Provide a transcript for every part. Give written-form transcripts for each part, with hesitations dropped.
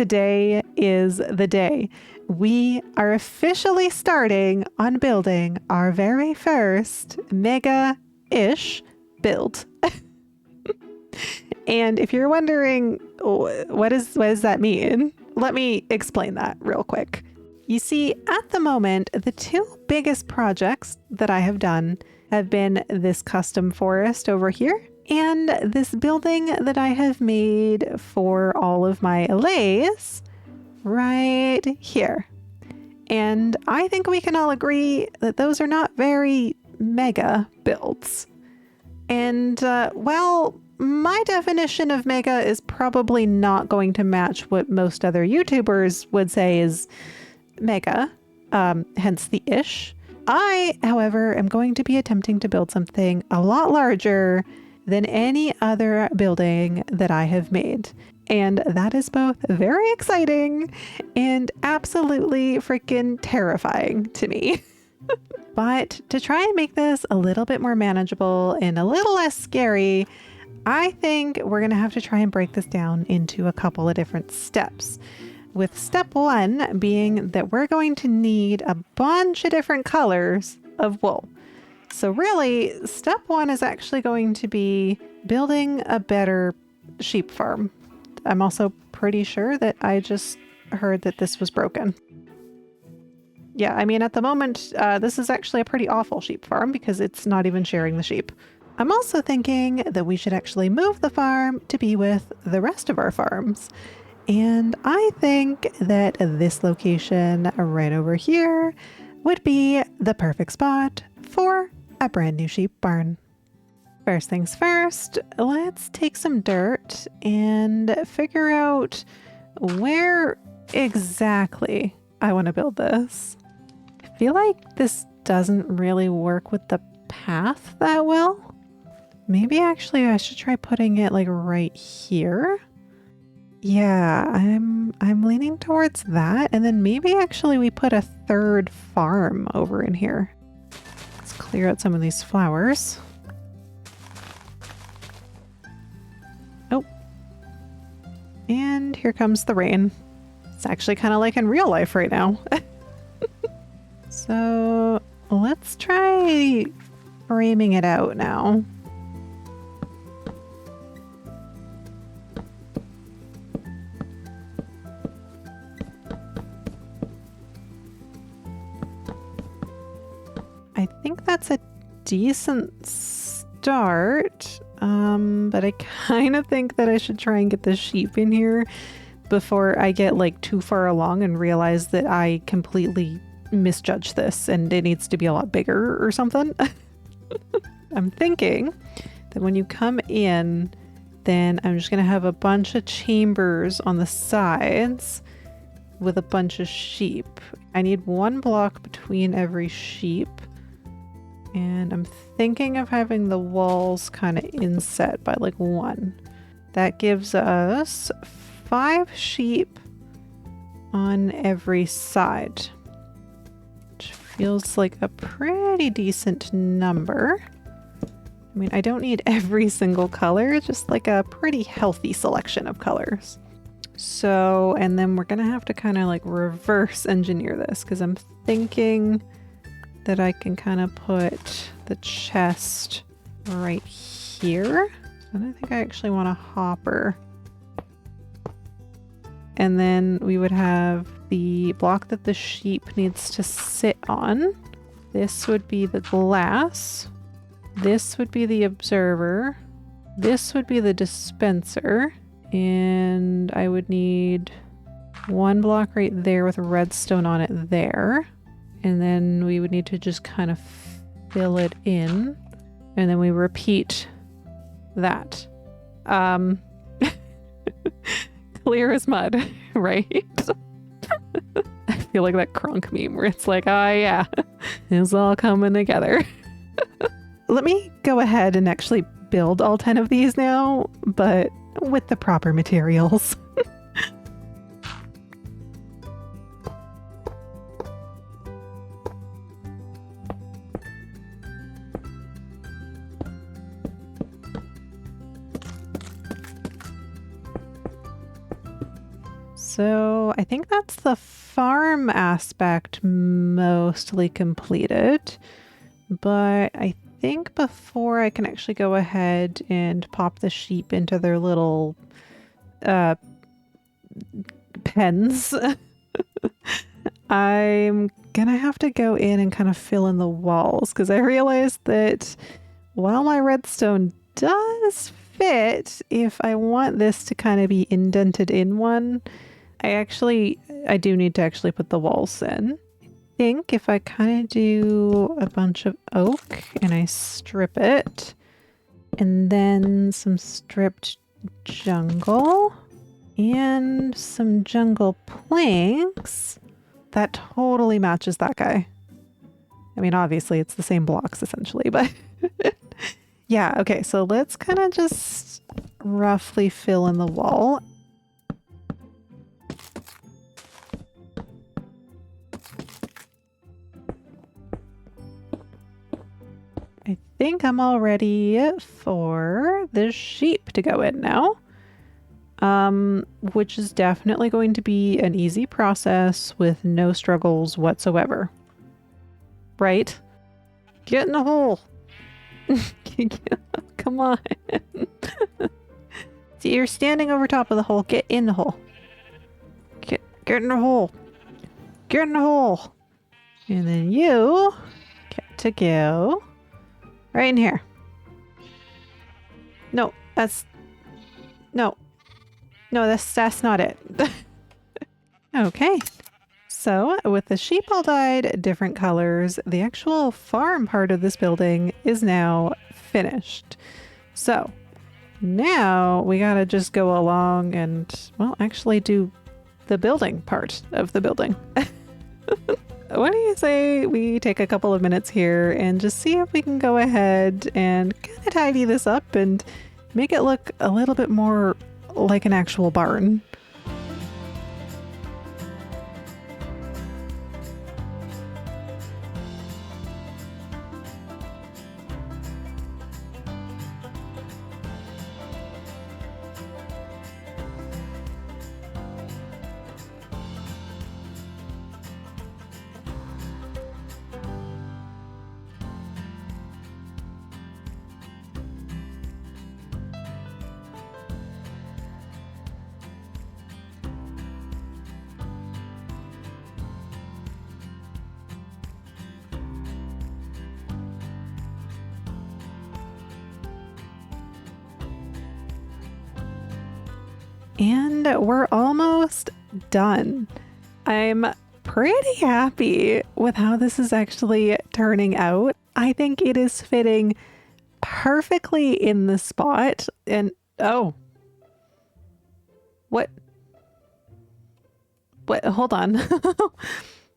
Today is the day. We are officially starting on building our very first mega-ish build. And if you're wondering, what does that mean? Let me explain that real quick. You see, at the moment, the two biggest projects that I have done have been this custom forest over here and this building that I have made for all of my allays right here. And I think we can all agree that those are not very mega builds. And well, my definition of mega is probably not going to match what most other YouTubers would say is mega, hence the ish. I, however, am going to be attempting to build something a lot larger than any other building that I have made. And that is both very exciting and absolutely freaking terrifying to me. But to try and make this a little bit more manageable and a little less scary, I think we're going to have to try and break this down into a couple of different steps. With step one being that we're going to need a bunch of different colors of wool. So really, step one is actually going to be building a better sheep farm. I'm also pretty sure that I just heard that this was broken. Yeah, I mean, at the moment, this is actually a pretty awful sheep farm because it's not even sharing the sheep. I'm also thinking that we should actually move the farm to be with the rest of our farms. And I think that this location right over here would be the perfect spot for a brand new sheep barn. First things first, let's take some dirt and figure out where exactly I want to build this. I feel like this doesn't really work with the path that well. Maybe actually I should try putting it like right here. Yeah, I'm leaning towards that. And then maybe actually we put a third farm over in here. Let's clear out some of these flowers. Oh. And here comes the rain. It's actually kind of like in real life right now. So let's try framing it out now. I think that's a decent start, but I kind of think that I should try and get the sheep in here before I get like too far along and realize that I completely misjudged this and it needs to be a lot bigger or something. I'm thinking that when you come in, then I'm just going to have a bunch of chambers on the sides with a bunch of sheep. I need one block between every sheep. And I'm thinking of having the walls kind of inset by like 1. That gives us 5 sheep on every side, which feels like a pretty decent number. I mean, I don't need every single color, just like a pretty healthy selection of colors. So, and then we're gonna have to kind of like reverse engineer this because I'm thinking that I can kind of put the chest right here. I don't think I actually want a hopper. And then we would have the block that the sheep needs to sit on. This would be the glass. This would be the observer. This would be the dispenser. And I would need one block right there with redstone on it there. And then we would need to just kind of fill it in. And then we repeat that. Clear as mud, right? I feel like that Kronk meme where it's like, oh yeah, it's all coming together. Let me go ahead and actually build all 10 of these now, but with the proper materials. So I think that's the farm aspect mostly completed, but I think before I can actually go ahead and pop the sheep into their little pens, I'm gonna have to go in and kind of fill in the walls because I realized that while my redstone does fit, if I want this to kind of be indented in one, I do need to actually put the walls in. I think if I kind of do a bunch of oak and I strip it, and then some stripped jungle and some jungle planks, that totally matches that guy. I mean, obviously it's the same blocks essentially, but yeah, okay, so let's kind of just roughly fill in the wall. I think I'm all ready for the sheep to go in now, which is definitely going to be an easy process with no struggles whatsoever. Right? Get in the hole! Come on. See, you're standing over top of the hole. Get in the hole. Get in the hole. Get in the hole. And then you get to go right in here. No, that's not it. Okay. So with the sheep all dyed different colors, the actual farm part of this building is now finished. So now we gotta just go along and, well, actually do the building part of the building. What do you say we take a couple of minutes here and just see if we can go ahead and kind of tidy this up and make it look a little bit more like an actual barn. And we're almost done. I'm pretty happy with how this is actually turning out. I think it is fitting perfectly in the spot. And oh, what? Hold on.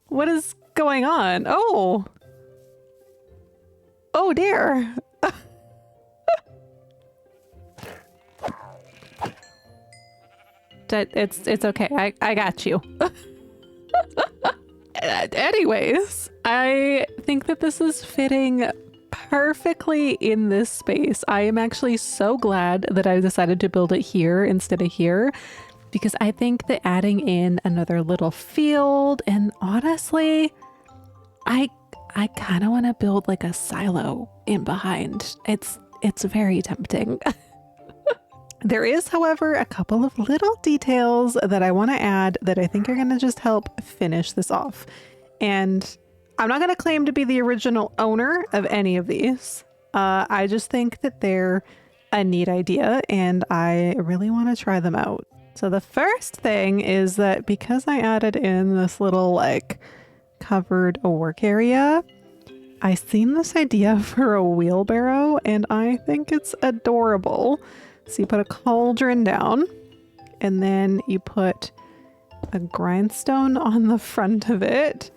What is going on? Oh dear. It's okay. I got you. Anyways, I think that this is fitting perfectly in this space. I am actually so glad that I decided to build it here instead of here, because I think that adding in another little field, and honestly, I kind of want to build like a silo in behind. It's very tempting. There is, however, a couple of little details that I want to add that I think are going to just help finish this off. And I'm not going to claim to be the original owner of any of these. I just think that they're a neat idea and I really want to try them out. So the first thing is that because I added in this little like covered work area, I seen this idea for a wheelbarrow and I think it's adorable. So you put a cauldron down and then you put a grindstone on the front of it.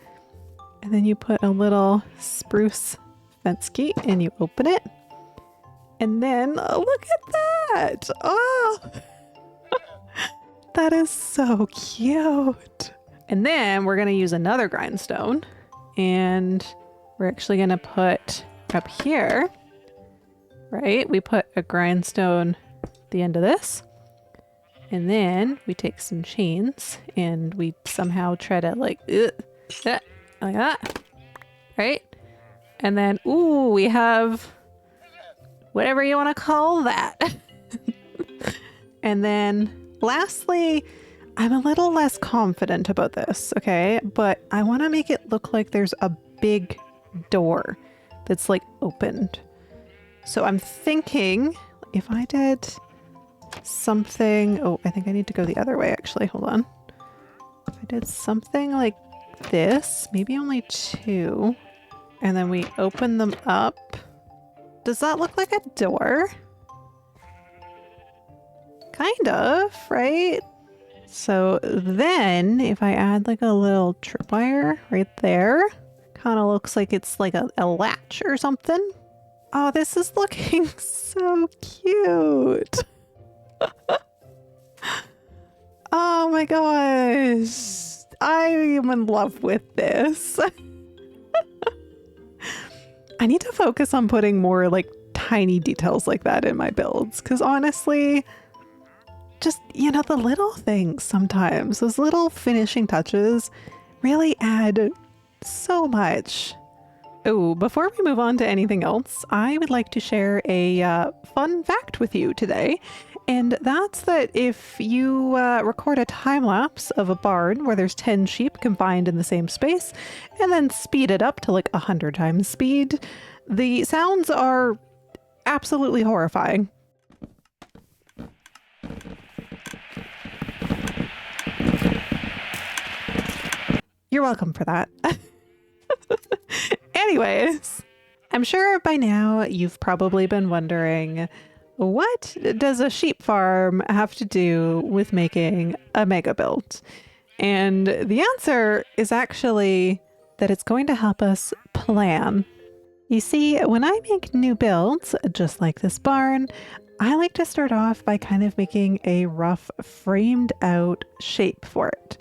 And then you put a little spruce fence gate and you open it. And then look at that. Oh, that is so cute. And then we're going to use another grindstone and we're actually going to put up here, right? We put a grindstone at the end of this. And then we take some chains and we somehow try to like that, like that, right? And then, ooh, we have whatever you want to call that. And then lastly, I'm a little less confident about this, okay? But I want to make it look like there's a big door that's like opened. So I'm thinking if I did something, oh, I think I need to go the other way actually, hold on. If I did something like this, maybe only 2, and then we open them up. Does that look like a door? Kind of, right? So then if I add like a little tripwire right there, kind of looks like it's like a latch or something. Oh, this is looking so cute. Oh my gosh. I am in love with this. I need to focus on putting more like tiny details like that in my builds, because honestly, just, you know, the little things sometimes, those little finishing touches really add so much. Oh, before we move on to anything else, I would like to share a fun fact with you today. And that's that if you record a time lapse of a barn where there's 10 sheep confined in the same space and then speed it up to like 100 times speed, the sounds are absolutely horrifying. You're welcome for that. Anyways, I'm sure by now you've probably been wondering, what does a sheep farm have to do with making a mega build? And the answer is actually that it's going to help us plan. You see, when I make new builds, just like this barn, I like to start off by kind of making a rough framed out shape for it.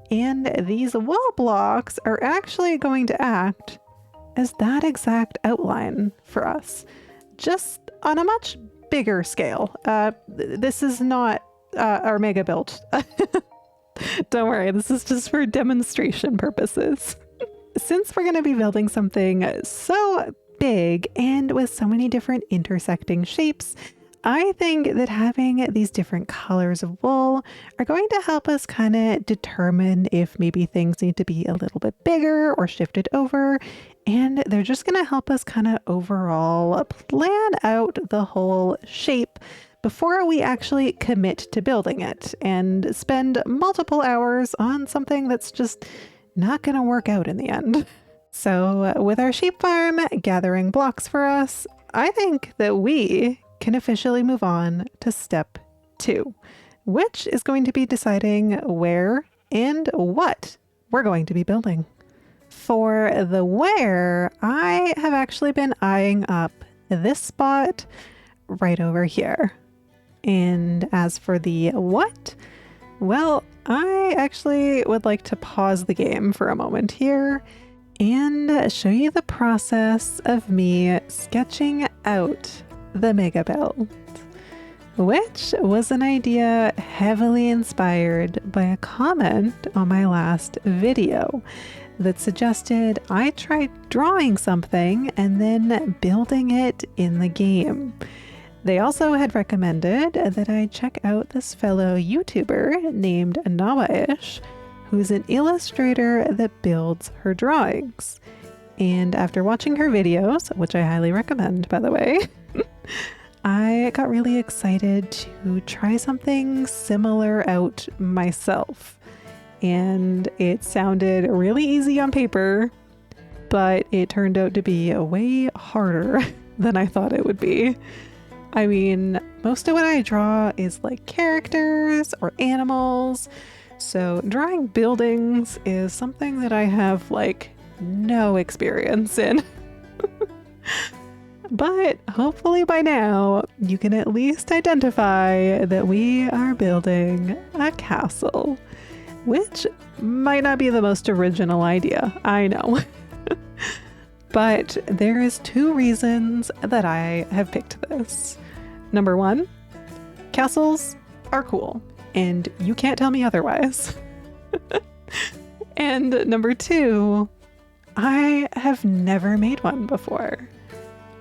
And these wall blocks are actually going to act as that exact outline for us, just on a much bigger scale. This is not our mega build. Don't worry, this is just for demonstration purposes. Since we're going to be building something so big and with so many different intersecting shapes, I think that having these different colors of wool are going to help us kind of determine if maybe things need to be a little bit bigger or shifted over. And they're just going to help us kind of overall plan out the whole shape before we actually commit to building it and spend multiple hours on something that's just not going to work out in the end. So with our sheep farm gathering blocks for us, I think that we can officially move on to step 2, which is going to be deciding where and what we're going to be building. For the where, I have actually been eyeing up this spot right over here. And as for the what, well, I actually would like to pause the game for a moment here and show you the process of me sketching out the mega build, which was an idea heavily inspired by a comment on my last video that suggested I try drawing something and then building it in the game. They also had recommended that I check out this fellow YouTuber named Nawaish, who's an illustrator that builds her drawings. And after watching her videos, which I highly recommend, by the way, I got really excited to try something similar out myself. And it sounded really easy on paper, but it turned out to be way harder than I thought it would be. I mean, most of what I draw is like characters or animals, so drawing buildings is something that I have like no experience in. But hopefully by now you can at least identify that we are building a castle, which might not be the most original idea, I know. But there is 2 reasons that I have picked this. Number 1, castles are cool. and you can't tell me otherwise. And number 2, I have never made one before,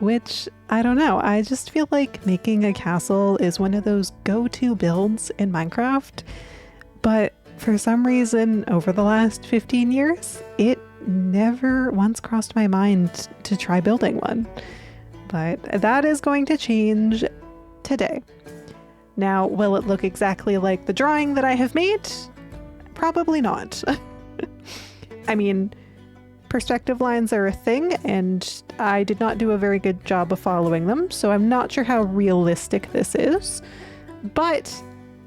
which I don't know. I just feel like making a castle is one of those go-to builds in Minecraft, but for some reason over the last 15 years, it never once crossed my mind to try building one. But that is going to change today. Now, will it look exactly like the drawing that I have made? Probably not. I mean, perspective lines are a thing, and I did not do a very good job of following them, so I'm not sure how realistic this is, but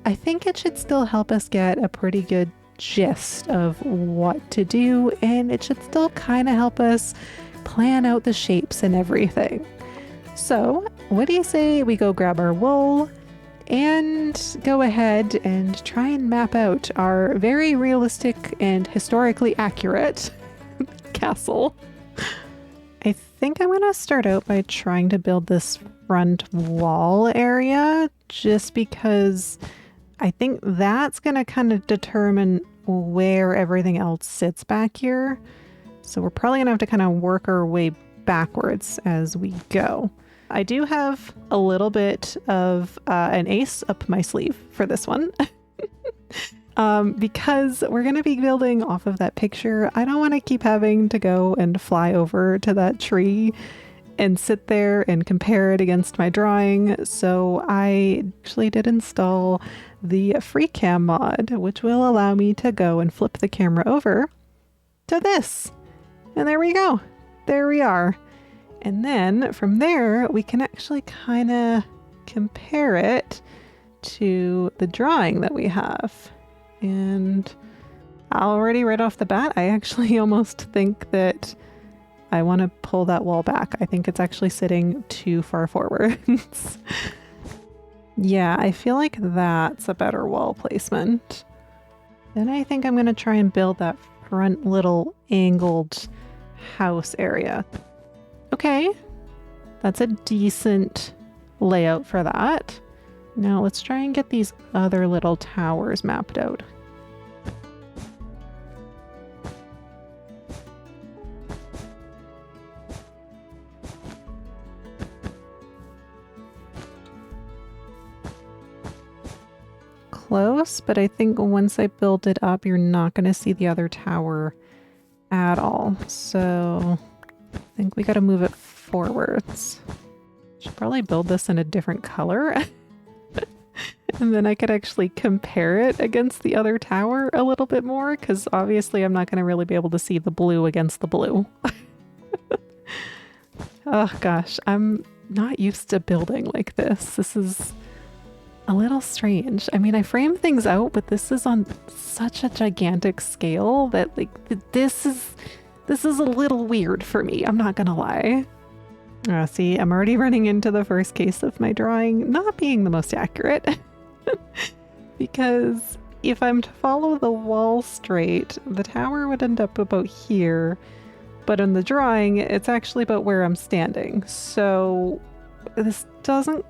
I think it should still help us get a pretty good gist of what to do, and it should still kind of help us plan out the shapes and everything. So, what do you say we go grab our wool and go ahead and try and map out our very realistic and historically accurate castle. I think I'm going to start out by trying to build this front wall area, just because I think that's going to kind of determine where everything else sits back here. So we're probably going to have to kind of work our way backwards as we go. I do have a little bit of an ace up my sleeve for this one. Because we're going to be building off of that picture. I don't want to keep having to go and fly over to that tree and sit there and compare it against my drawing. So I actually did install the FreeCam mod, which will allow me to go and flip the camera over to this. And there we go. There we are. And then from there, we can actually kind of compare it to the drawing that we have. And already right off the bat, I actually almost think that I want to pull that wall back. I think it's actually sitting too far forwards. Yeah, I feel like that's a better wall placement. Then I think I'm going to try and build that front little angled house area. Okay, that's a decent layout for that. Now let's try and get these other little towers mapped out. Close, but I think once I build it up, you're not going to see the other tower at all. So I think we got to move it forwards. Should probably build this in a different color. And then I could actually compare it against the other tower a little bit more, because obviously I'm not going to really be able to see the blue against the blue. Oh gosh, I'm not used to building like this. This is a little strange. I mean, I frame things out, but this is on such a gigantic scale that like this is a little weird for me. I'm not gonna lie. See, I'm already running into the first case of my drawing not being the most accurate. Because if I'm to follow the wall straight, the tower would end up about here. But in the drawing, it's actually about where I'm standing. So this doesn't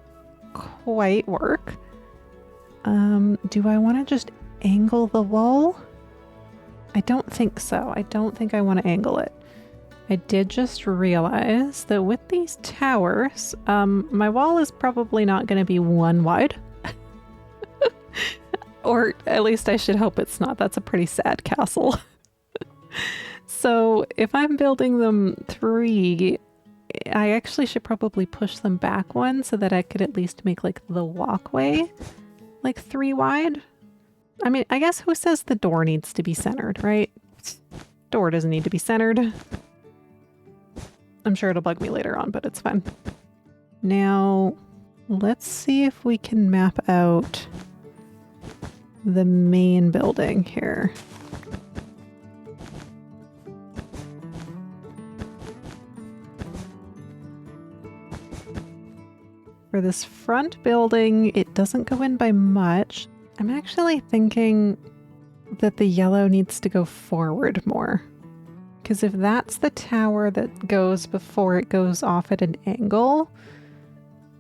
quite work. Do I want to just angle the wall? I don't think so. I don't think I want to angle it. I did just realize that with these towers, my wall is probably not going to be one wide. Or at least I should hope it's not. That's a pretty sad castle. So if I'm building them 3, I actually should probably push them back 1 so that I could at least make like the walkway like 3 wide. I mean, I guess who says the door needs to be centered, right? Door doesn't need to be centered. I'm sure it'll bug me later on, but it's fine. Now, let's see if we can map out the main building here. For this front building, it doesn't go in by much. I'm actually thinking that the yellow needs to go forward more. Because if that's the tower that goes before it goes off at an angle,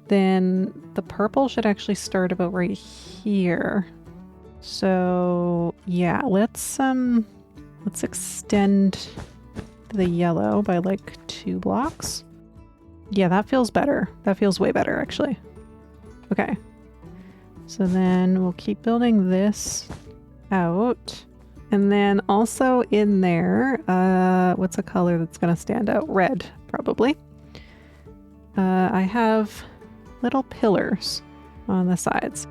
then the purple should actually start about right here. So yeah, let's extend the yellow by like 2 blocks. Yeah, that feels better. That feels way better actually. Okay. So then we'll keep building this out. And then also in there, what's a color that's gonna stand out? Red, probably. I have little pillars on the sides.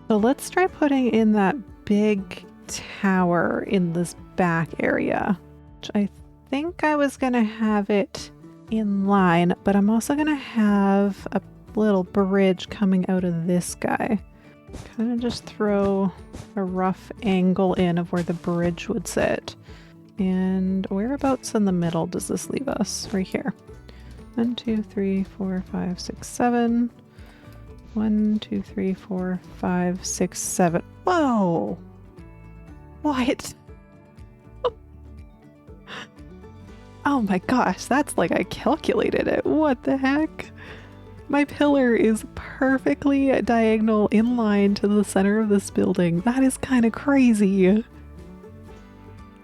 So let's try putting in that big tower in this back area, which I think I was gonna have it in line, but I'm also gonna have a little bridge coming out of this guy. Kind of just throw a rough angle in of where the bridge would sit. And whereabouts in the middle does this leave us? Right here. 1, 2, 3, 4, 5, 6, 7. 1, 2, 3, 4, 5, 6, 7. Whoa! What? Oh my gosh, that's like I calculated it. What the heck? My pillar is perfectly diagonal in line to the center of this building. That is kind of crazy.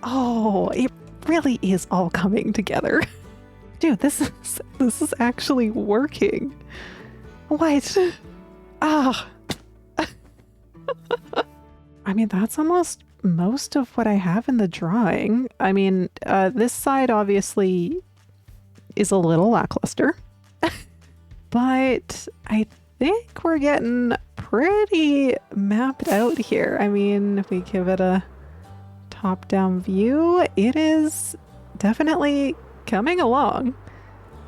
Oh, it really is all coming together. Dude, this is actually working. What? Ah. I mean, that's almost most of what I have in the drawing. I mean, this side obviously is a little lackluster. But I think we're getting pretty mapped out here. I mean, if we give it a top-down view, it is definitely coming along.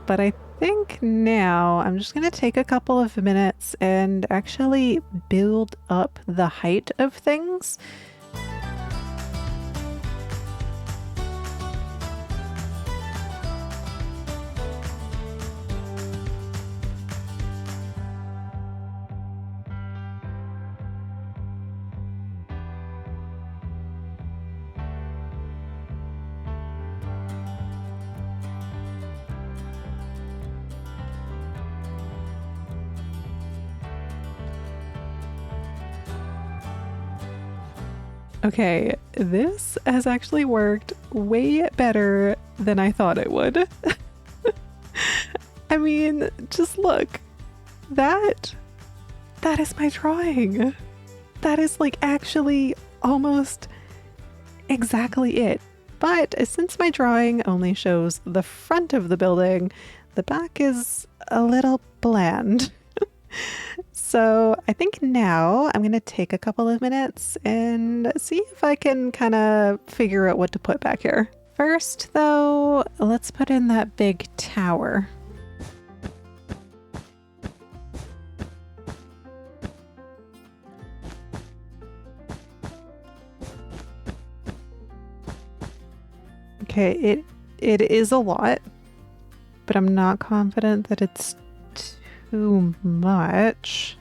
But I think now I'm just going to take a couple of minutes and actually build up the height of things. Okay, this has actually worked way better than I thought it would. I mean, just look. That is my drawing. That is like actually almost exactly it. But since my drawing only shows the front of the building, the back is a little bland. So I think now I'm going to take a couple of minutes and see if I can kind of figure out what to put back here. First, though, let's put in that big tower. Okay, it is a lot, but I'm not confident that it's too much.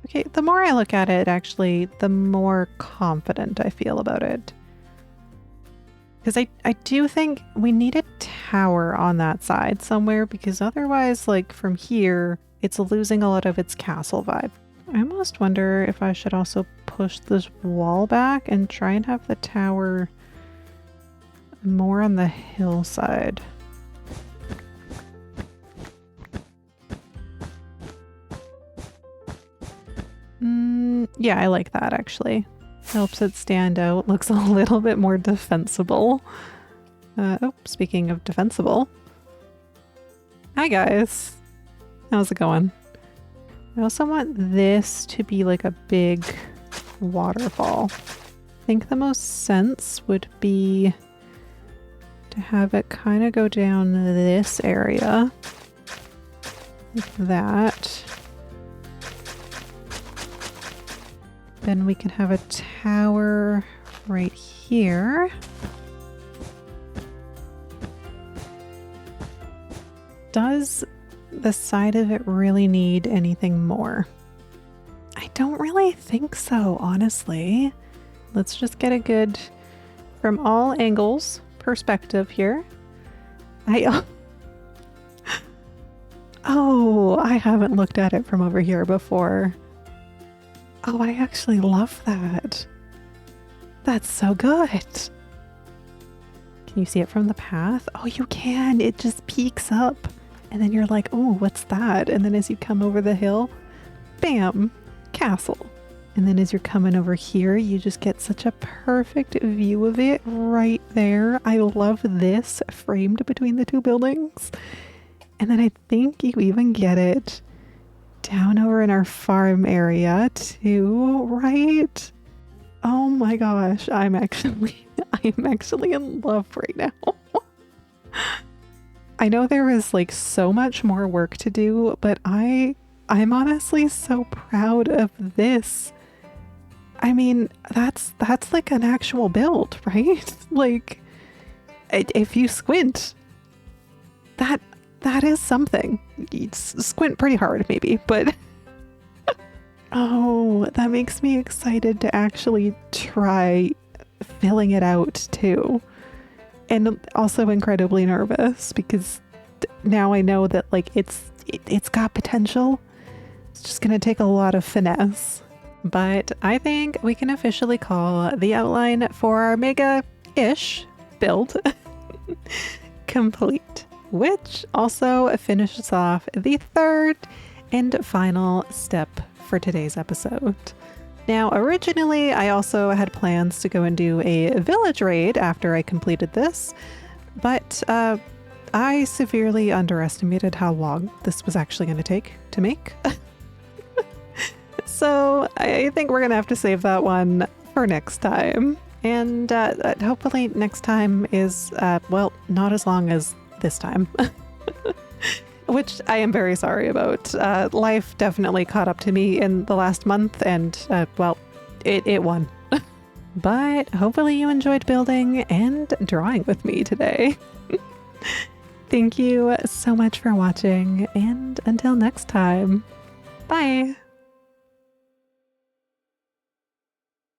Okay, the more I look at it, actually, the more confident I feel about it. Because I do think we need a tower on that side somewhere, because otherwise, like, from here, it's losing a lot of its castle vibe. I almost wonder if I should also push this wall back and try and have the tower more on the hillside. Yeah, I like that actually. Helps it stand out, looks a little bit more defensible. Oh, speaking of defensible. Hi guys. How's it going? I also want this to be like a big waterfall. I think the most sense would be to have it kind of go down this area. Like that. Then we can have a tower right here. Does the side of it really need anything more? I don't really think so, honestly. Let's just get a good, from all angles, perspective here. Oh, I haven't looked at it from over here before. Oh, I actually love that. That's so good. Can you see it from the path? Oh, you can. It just peeks up. And then you're like, oh, what's that? And then as you come over the hill, bam, castle. And then as you're coming over here, you just get such a perfect view of it right there. I love this framed between the two buildings. And then I think you even get it down over in our farm area too, right? Oh my gosh, I'm actually in love right now. I know there is like so much more work to do, but I'm honestly so proud of this. I mean, that's like an actual build, right? Like, if you squint, that is something. You squint pretty hard, maybe, but oh, that makes me excited to actually try filling it out too. And also incredibly nervous because now I know that like it's got potential. It's just gonna take a lot of finesse. But I think we can officially call the outline for our mega-ish build complete, which also finishes off the third and final step for today's episode. Now, originally, I also had plans to go and do a village raid after I completed this, but I severely underestimated how long this was actually going to take to make. So I think we're going to have to save that one for next time. And hopefully next time is, well, not as long as this time. Which I am very sorry about. Life definitely caught up to me in the last month and, well, it won. But hopefully you enjoyed building and drawing with me today. Thank you so much for watching, and until next time, bye!